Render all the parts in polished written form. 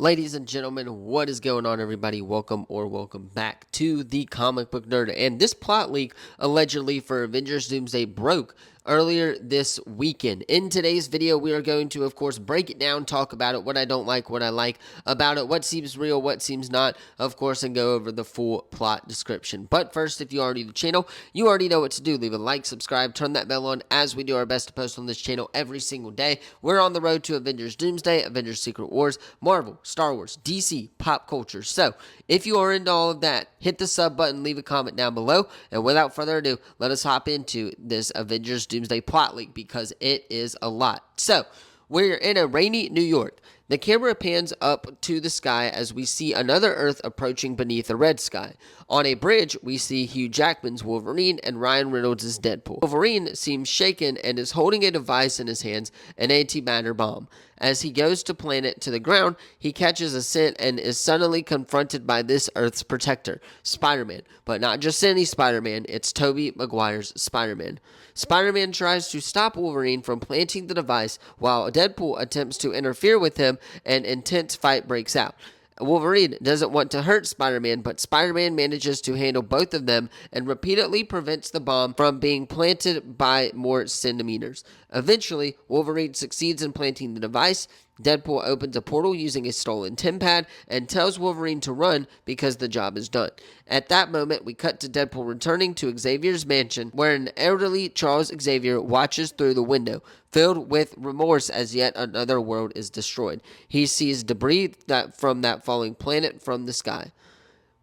Ladies and gentlemen, what is going on, everybody? Welcome back to the Comic Book Nerd. And this plot leak allegedly for Avengers Doomsday broke earlier this weekend. In today's video, we are going to, of course, break it down, talk about it, what I don't like, what I like about it, what seems real, what seems not, of course, and go over the full plot description. But first, if you are new to the channel, you already know what to do. Leave a like, subscribe, turn that bell on, as we do our best to post on this channel every single day. We're on the road to Avengers Doomsday, Avengers Secret Wars, Marvel, Star Wars, DC, pop culture. So, if you are into all of that, hit the sub button, leave a comment down below, and without further ado, let us hop into this Avengers Doomsday plot leak because it is a lot. So, we're in a rainy New York. The camera pans up to the sky as we see another Earth approaching beneath a red sky. On a bridge, we see Hugh Jackman's Wolverine and Ryan Reynolds' Deadpool. Wolverine seems shaken and is holding a device in his hands, an antimatter bomb. As he goes to plant it to the ground, he catches a scent and is suddenly confronted by this Earth's protector, Spider-Man. But not just any Spider-Man, it's Tobey Maguire's Spider-Man. Spider-Man tries to stop Wolverine from planting the device while Deadpool attempts to interfere with him. An intense fight breaks out. Wolverine doesn't want to hurt Spider-Man, but Spider-Man manages to handle both of them and repeatedly prevents the bomb from being planted by more centimeters. Eventually, Wolverine succeeds in planting the device. Deadpool opens a portal using a stolen TemPad and tells Wolverine to run because the job is done. At that moment, we cut to Deadpool returning to Xavier's mansion, where an elderly Charles Xavier watches through the window, filled with remorse as yet another world is destroyed. He sees debris from that falling planet from the sky.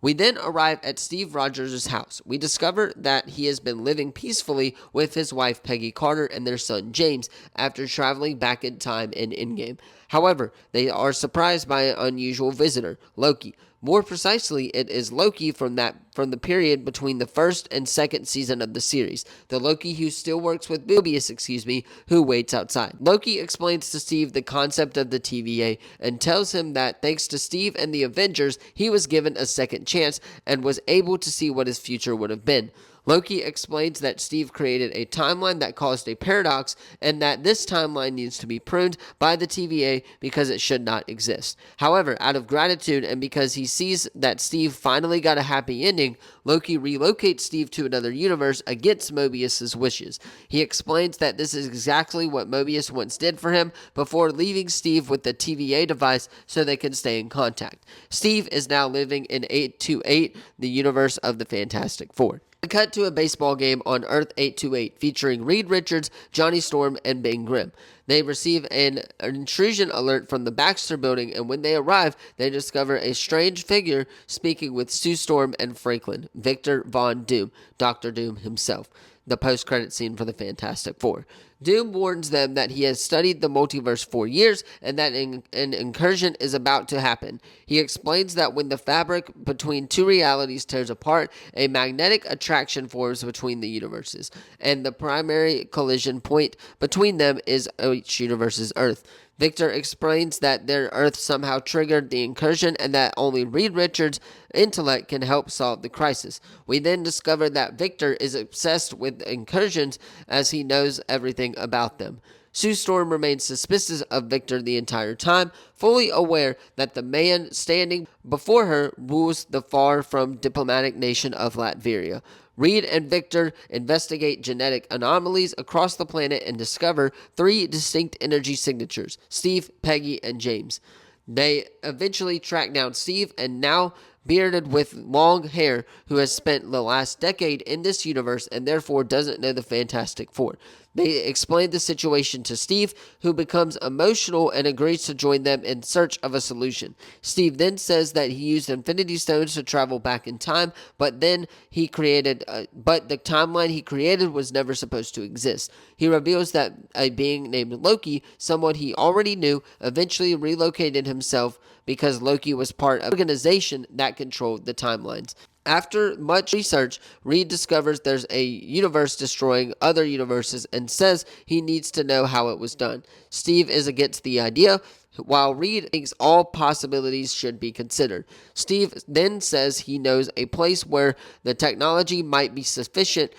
We then arrive at Steve Rogers' house. We discover that he has been living peacefully with his wife Peggy Carter and their son James after traveling back in time in Endgame. However, they are surprised by an unusual visitor, Loki. More precisely, it is Loki from the period between the first and second season of the series. The Loki who still works with Mobius, who waits outside. Loki explains to Steve the concept of the TVA and tells him that thanks to Steve and the Avengers, he was given a second chance and was able to see what his future would have been. Loki explains that Steve created a timeline that caused a paradox and that this timeline needs to be pruned by the TVA because it should not exist. However, out of gratitude and because he sees that Steve finally got a happy ending, Loki relocates Steve to another universe against Mobius's wishes. He explains that this is exactly what Mobius once did for him before leaving Steve with the TVA device so they can stay in contact. Steve is now living in 828, the universe of the Fantastic Four. Cut to a baseball game on Earth 828 featuring Reed Richards, Johnny Storm, and Ben Grimm. They receive an intrusion alert from the Baxter building, and when they arrive, they discover a strange figure speaking with Sue Storm and Franklin, Victor Von Doom, Dr. Doom himself. The post-credit scene for the Fantastic Four. Doom warns them that he has studied the multiverse for years and that an incursion is about to happen. He explains that when the fabric between two realities tears apart, a magnetic attraction forms between the universes, and the primary collision point between them is each universe's Earth. Victor explains that their Earth somehow triggered the incursion and that only Reed Richards' intellect can help solve the crisis. We then discover that Victor is obsessed with incursions as he knows everything about them. Sue Storm remains suspicious of Victor the entire time, fully aware that the man standing before her rules the far from diplomatic nation of Latveria. Reed and Victor investigate genetic anomalies across the planet and discover three distinct energy signatures: Steve, Peggy, and James. They eventually track down Steve, and now bearded with long hair, who has spent the last decade in this universe and therefore doesn't know the Fantastic Four. They explain the situation to Steve, who becomes emotional and agrees to join them in search of a solution. Steve then says that he used Infinity Stones to travel back in time, but the timeline he created was never supposed to exist. He reveals that a being named Loki, someone he already knew, eventually relocated himself because Loki was part of an organization that controlled the timelines. After much research, Reed discovers there's a universe destroying other universes and says he needs to know how it was done. Steve is against the idea, while Reed thinks all possibilities should be considered. Steve then says he knows a place where the technology might be sufficient.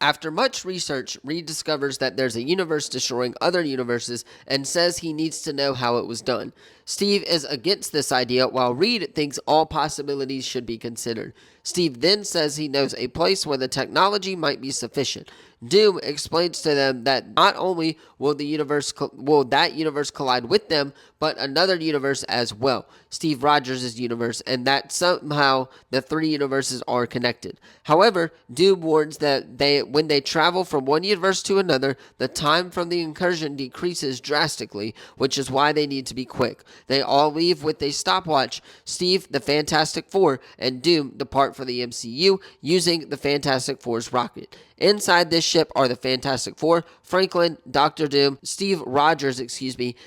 After much research, Reed discovers that there's a universe destroying other universes and says he needs to know how it was done. Steve is against this idea, while Reed thinks all possibilities should be considered. Steve then says he knows a place where the technology might be sufficient. Doom explains to them that not only will that universe collide with them, but another universe as well, Steve Rogers' universe, and that somehow the three universes are connected. However, Doom warns that when they travel from one universe to another, the time from the incursion decreases drastically, which is why they need to be quick. They all leave with a stopwatch. Steve, the Fantastic Four, and Doom depart for the MCU using the Fantastic Four's rocket. Inside this ship are the Fantastic Four, Franklin, Dr. Doom, Steve Rogers,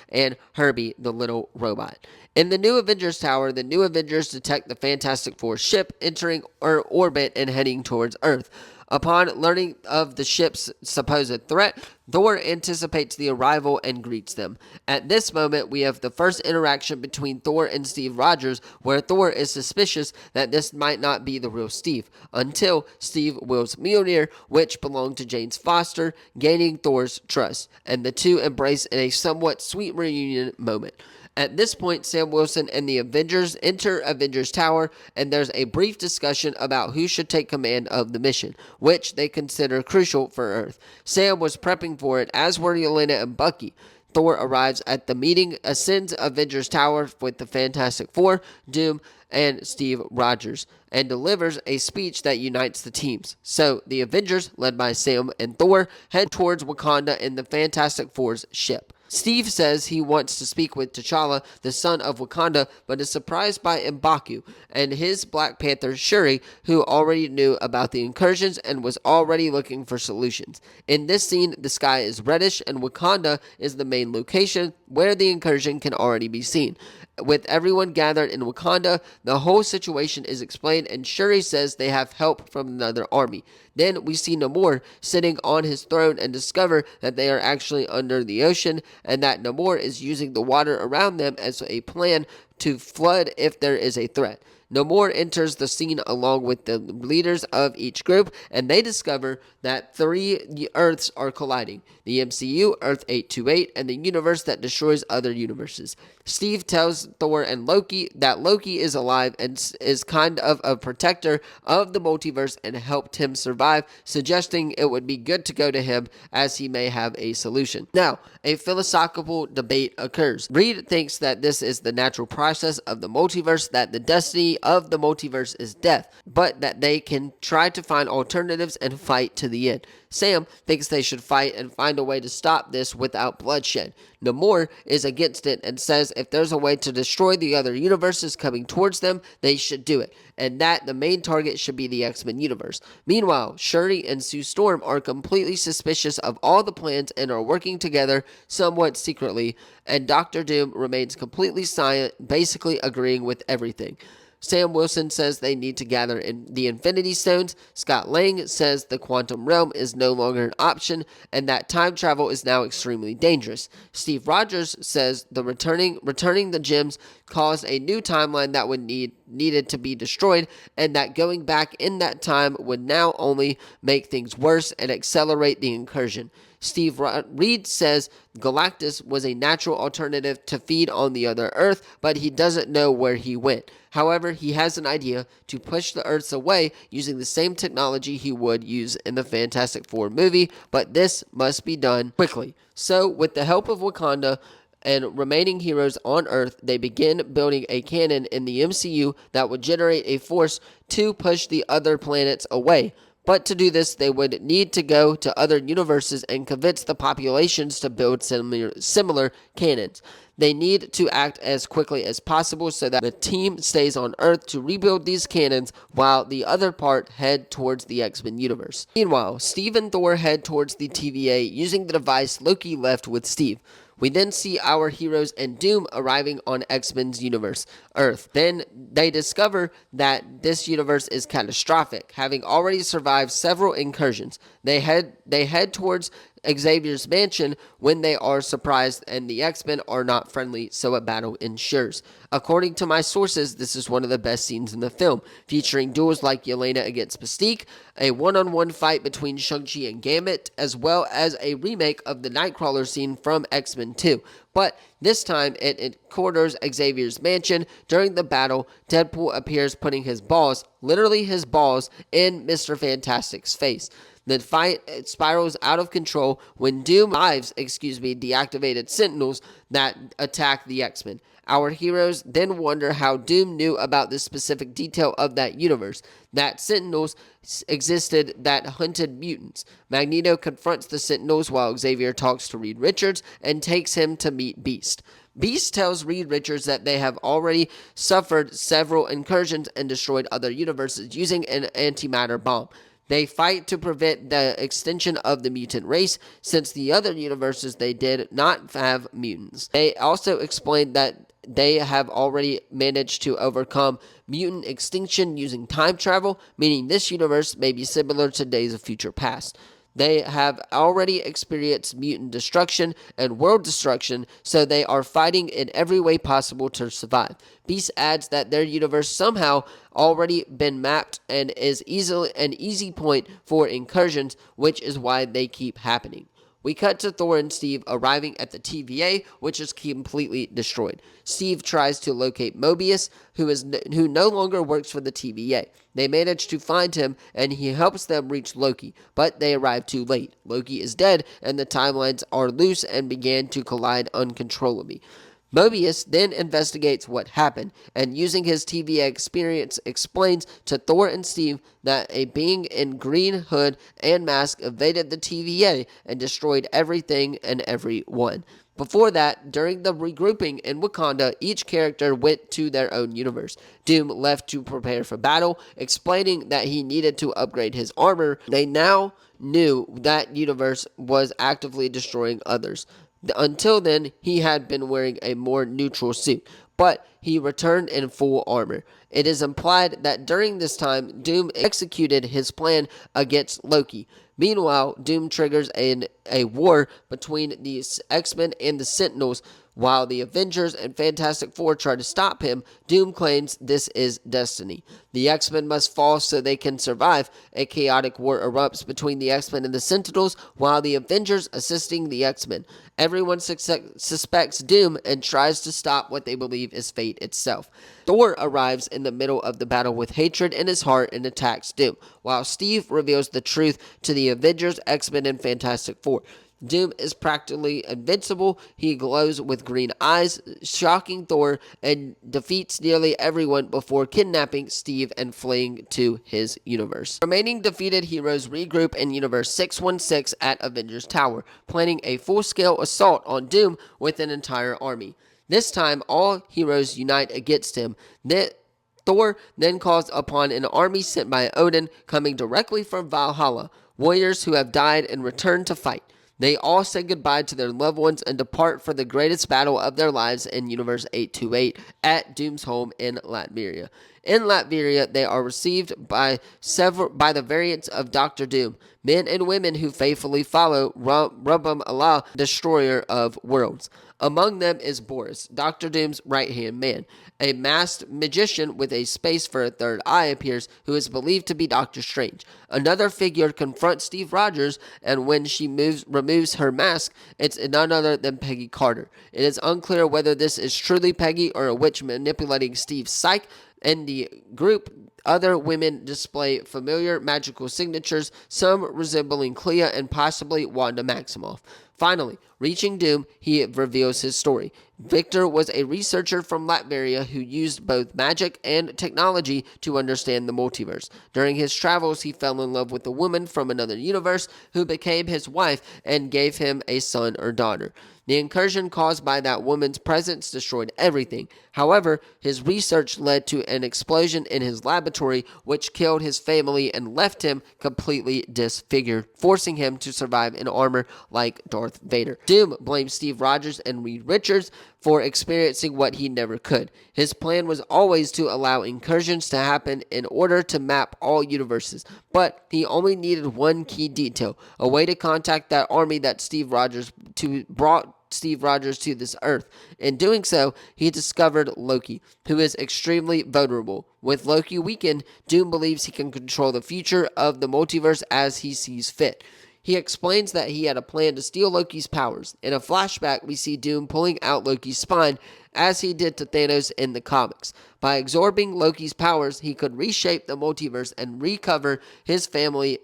and Herbie, the little robot. In the New Avengers Tower, the New Avengers detect the Fantastic Four ship entering orbit and heading towards Earth. Upon learning of the ship's supposed threat, Thor anticipates the arrival and greets them. At this moment, we have the first interaction between Thor and Steve Rogers, where Thor is suspicious that this might not be the real Steve, until Steve wields Mjolnir, which belonged to Jane Foster, gaining Thor's trust, and the two embrace in a somewhat sweet reunion moment. At this point, Sam Wilson and the Avengers enter Avengers Tower, and there's a brief discussion about who should take command of the mission, which they consider crucial for Earth. Sam was prepping for it, as were Yelena and Bucky. Thor arrives at the meeting, ascends Avengers Tower with the Fantastic Four, Doom, and Steve Rogers, and delivers a speech that unites the teams. So, the Avengers, led by Sam and Thor, head towards Wakanda in the Fantastic Four's ship. Steve says he wants to speak with T'Challa, the son of Wakanda, but is surprised by M'Baku and his Black Panther Shuri, who already knew about the incursions and was already looking for solutions. In this scene, the sky is reddish and Wakanda is the main location where the incursion can already be seen. With everyone gathered in Wakanda, the whole situation is explained, and Shuri says they have help from another army. Then we see Namor sitting on his throne and discover that they are actually under the ocean, and that Namor is using the water around them as a plan to flood if there is a threat. Namor enters the scene along with the leaders of each group, and they discover that three Earths are colliding: the MCU, Earth 828, and the universe that destroys other universes. Steve tells Thor and Loki that Loki is alive and is kind of a protector of the multiverse and helped him survive, suggesting it would be good to go to him as he may have a solution. Now, a philosophical debate occurs. Reed thinks that this is the natural process of the multiverse, that the destiny of the multiverse is death, but that they can try to find alternatives and fight to the end. Sam thinks they should fight and find a way to stop this without bloodshed. Namor is against it and says if there's a way to destroy the other universes coming towards them, they should do it, and that the main target should be the X-Men universe. Meanwhile, Shuri and Sue Storm are completely suspicious of all the plans and are working together somewhat secretly, and Dr. Doom remains completely silent, basically agreeing with everything. Sam Wilson says they need to gather in the Infinity Stones. Scott Lang says the quantum realm is no longer an option and that time travel is now extremely dangerous. Steve Rogers says the returning the gems caused a new timeline that would needed to be destroyed, and that going back in that time would now only make things worse and accelerate the incursion. Steve Reed says Galactus was a natural alternative to feed on the other Earth, but he doesn't know where he went. However, he has an idea to push the Earths away using the same technology he would use in the Fantastic Four movie, but this must be done quickly. So, with the help of Wakanda and remaining heroes on Earth, they begin building a cannon in the MCU that would generate a force to push the other planets away. But to do this, they would need to go to other universes and convince the populations to build similar cannons. They need to act as quickly as possible so that the team stays on Earth to rebuild these cannons while the other part head towards the X-Men universe. Meanwhile, Steve and Thor head towards the TVA using the device Loki left with Steve. We then see our heroes and Doom arriving on X-Men's universe, Earth. Then they discover that this universe is catastrophic, having already survived several incursions. They head towards Xavier's mansion when they are surprised and the X-Men are not friendly, so a battle ensures. According to my sources, this is one of the best scenes in the film, featuring duels like Yelena against Mystique, a one-on-one fight between Shang-Chi and Gambit, as well as a remake of the Nightcrawler scene from X-Men 2. But this time, it corners Xavier's mansion. During the battle, Deadpool appears putting his balls, literally his balls, in Mr. Fantastic's face. The fight spirals out of control when Doom revives, deactivated Sentinels that attack the X-Men. Our heroes then wonder how Doom knew about this specific detail of that universe, that Sentinels existed that hunted mutants. Magneto confronts the Sentinels while Xavier talks to Reed Richards and takes him to meet Beast. Beast tells Reed Richards that they have already suffered several incursions and destroyed other universes using an antimatter bomb. They fight to prevent the extension of the mutant race, since the other universes they did not have mutants. They also explained that they have already managed to overcome mutant extinction using time travel, meaning this universe may be similar to Days of Future Past. They have already experienced mutant destruction and world destruction, so they are fighting in every way possible to survive. Beast adds that their universe somehow already been mapped and is easily an easy point for incursions, which is why they keep happening. We cut to Thor and Steve arriving at the TVA, which is completely destroyed. Steve tries to locate Mobius, who no longer works for the TVA. They manage to find him, and he helps them reach Loki, but they arrive too late. Loki is dead, and the timelines are loose and begin to collide uncontrollably. Mobius then investigates what happened, and using his TVA experience explains to Thor and Steve that a being in green hood and mask evaded the TVA and destroyed everything and everyone. Before that, during the regrouping in Wakanda, each character went to their own universe. Doom left to prepare for battle, explaining that he needed to upgrade his armor. They now knew that universe was actively destroying others. Until then, he had been wearing a more neutral suit, but he returned in full armor. It is implied that during this time, Doom executed his plan against Loki. Meanwhile, Doom triggers a war between the X-Men and the Sentinels. While the Avengers and Fantastic Four try to stop him, Doom claims this is destiny. The X-Men must fall so they can survive. A chaotic war erupts between the X-Men and the Sentinels, while the Avengers assisting the X-Men. Everyone suspects Doom and tries to stop what they believe is fate itself. Thor arrives in the middle of the battle with hatred in his heart and attacks Doom, while Steve reveals the truth to the Avengers, X-Men, and Fantastic Four. Doom is practically invincible. He glows with green eyes, shocking Thor, and defeats nearly everyone before kidnapping Steve and fleeing to his universe. Remaining defeated heroes regroup in Universe 616 at Avengers Tower, planning a full-scale assault on Doom with an entire army. This time, all heroes unite against him. Thor then calls upon an army sent by Odin, coming directly from Valhalla, warriors who have died and return to fight. They all say goodbye to their loved ones and depart for the greatest battle of their lives in Universe 828 at Doom's home in Latveria. In Latveria, they are received by the variants of Doctor Doom, men and women who faithfully follow Rabbam Allah, destroyer of worlds. Among them is Boris, Doctor Doom's right-hand man. A masked magician with a space for a third eye appears, who is believed to be Doctor Strange. Another figure confronts Steve Rogers, and when she removes her mask, it's none other than Peggy Carter. It is unclear whether this is truly Peggy or a witch manipulating Steve's psyche. In the group, other women display familiar magical signatures, some resembling Clea and possibly Wanda Maximoff. Finally, reaching Doom, he reveals his story. Victor was a researcher from Latveria who used both magic and technology to understand the multiverse. During his travels, he fell in love with a woman from another universe who became his wife and gave him a son or daughter. The incursion caused by that woman's presence destroyed everything. However, his research led to an explosion in his laboratory, which killed his family and left him completely disfigured, forcing him to survive in armor like Darth Vader. Doom blames Steve Rogers and Reed Richards for experiencing what he never could. His plan was always to allow incursions to happen in order to map all universes, but he only needed one key detail: a way to contact that army that brought Steve Rogers to this Earth. In doing so, he discovered Loki, who is extremely vulnerable. With Loki weakened, Doom believes he can control the future of the multiverse as he sees fit. He explains that he had a plan to steal Loki's powers. In a flashback, we see Doom pulling out Loki's spine as he did to Thanos in the comics. By absorbing Loki's powers, he could reshape the multiverse and recover his family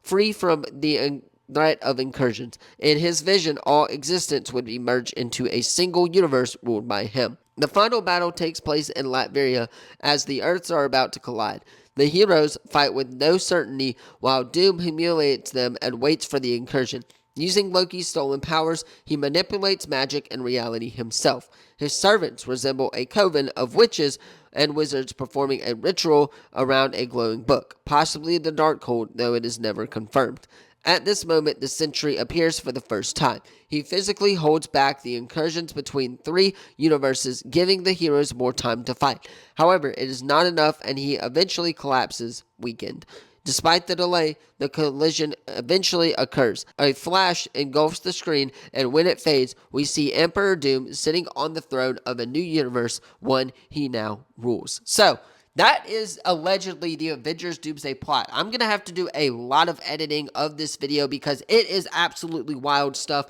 free from the threat of incursions. In his vision, all existence would be merged into a single universe ruled by him. The final battle takes place in Latveria as the Earths are about to collide. The heroes fight with no certainty while Doom humiliates them and waits for the incursion. Using Loki's stolen powers, he manipulates magic and reality himself. His servants resemble a coven of witches and wizards performing a ritual around a glowing book, possibly the Darkhold, though it is never confirmed. At this moment, the Sentry appears for the first time. He physically holds back the incursions between three universes, giving the heroes more time to fight. However, it is not enough, and he eventually collapses, weakened. Despite the delay, the collision eventually occurs. A flash engulfs the screen, and when it fades, we see Emperor Doom sitting on the throne of a new universe, one he now rules. So, that is allegedly the Avengers Doomsday plot. I'm going to have to do a lot of editing of this video because it is absolutely wild stuff.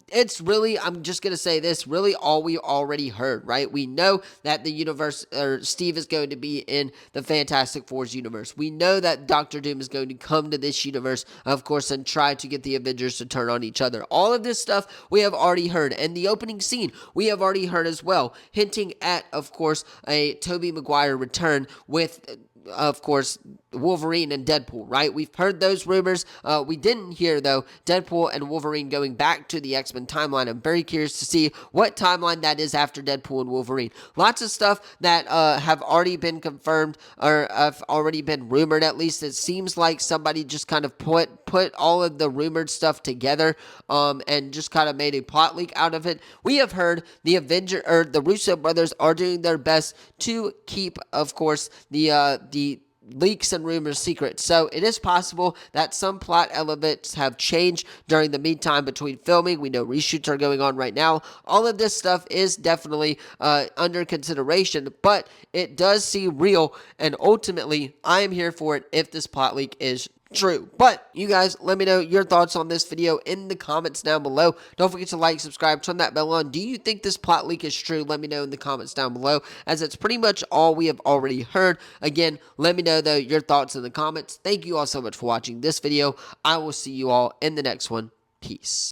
It's really, I'm just going to say this, really all we already heard, right? We know that the universe, or Steve is going to be in the Fantastic Four's universe. We know that Doctor Doom is going to come to this universe, of course, and try to get the Avengers to turn on each other. All of this stuff we have already heard. And the opening scene we have already heard as well, hinting at, of course, a Tobey Maguire return with, of course, Wolverine and Deadpool, right? We've heard those rumors. We didn't hear, though, Deadpool and Wolverine going back to the X-Men timeline. I'm very curious to see what timeline that is after Deadpool and Wolverine. Lots of stuff that have already been confirmed or have already been rumored, at least. It seems like somebody just kind of put all of the rumored stuff together and just kind of made a plot leak out of it. We have heard the Russo brothers are doing their best to keep, of course, the leaks and rumors secret. So it is possible that some plot elements have changed during the meantime between filming. We know reshoots are going on right now. All of this stuff is definitely under consideration, but it does seem real, and ultimately I am here for it if this plot leak is true. But you guys, let me know your thoughts on this video in the comments down below. Don't forget to like, subscribe, turn that bell on. Do you think this plot leak is true? Let me know in the comments down below, as it's pretty much all we have already heard. Again, let me know though your thoughts in the comments. Thank you all so much for watching this video. I will see you all in the next one. Peace.